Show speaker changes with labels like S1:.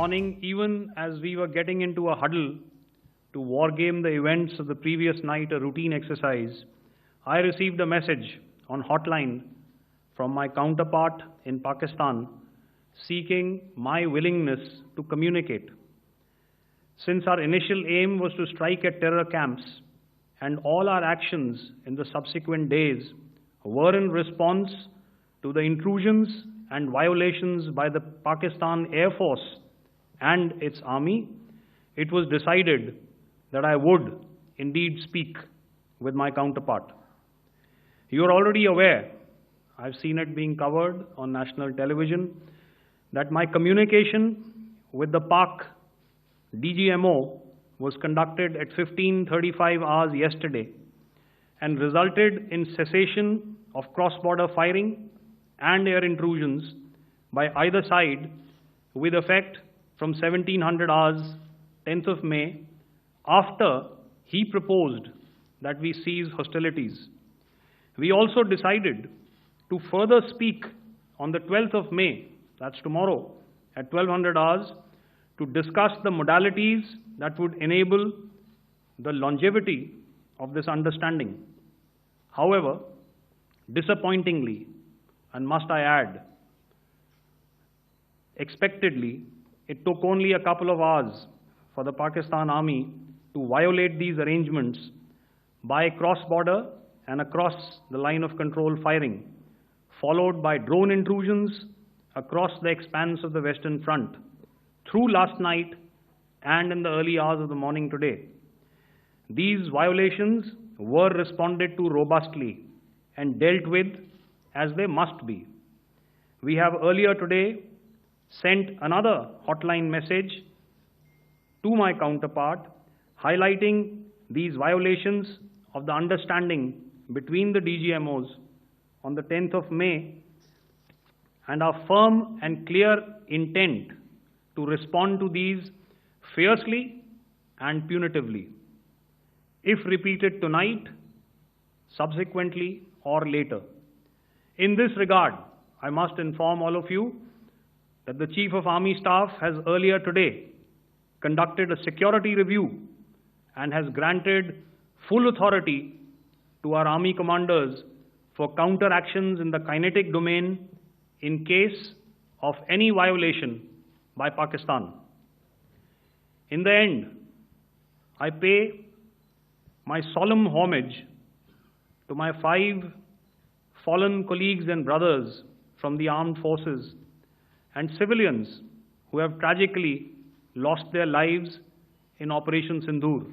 S1: morning, even as we were getting into a huddle to wargame the events of the previous night, a routine exercise, I received a message on Hotline from my counterpart in Pakistan seeking my willingness to communicate. Since our initial aim was to strike at terror camps, and all our actions in the subsequent days were in response to the intrusions and violations by the Pakistan Air Force and its army, it was decided that I would indeed speak with my counterpart. You are already aware, I've seen it being covered on national television, that my communication with the Pak DGMO was conducted at 15:35 hours yesterday and resulted in cessation of cross-border firing and air intrusions by either side with effect from 1700 hours, 10th of May, after he proposed that we cease hostilities. We also decided to further speak on the 12th of May, that's tomorrow, at 1200 hours, to discuss the modalities that would enable the longevity of this understanding. However, disappointingly, and must I add, expectedly, it took only a couple of hours for the Pakistan Army to violate these arrangements by cross-border and across the line of control firing, followed by drone intrusions across the expanse of the Western Front, through last night and in the early hours of the morning today. These violations were responded to robustly and dealt with as they must be. We have earlier today sent another hotline message to my counterpart highlighting these violations of the understanding between the DGMOs on the 10th of May and our firm and clear intent to respond to these fiercely and punitively, if repeated tonight, subsequently, or later. In this regard, I must inform all of you that the Chief of Army Staff has earlier today conducted a security review and has granted full authority to our Army commanders for counter-actions in the kinetic domain in case of any violation by Pakistan. In the end, I pay my solemn homage to my 5 fallen colleagues and brothers from the armed forces and civilians who have tragically lost their lives in Operation Sindoor.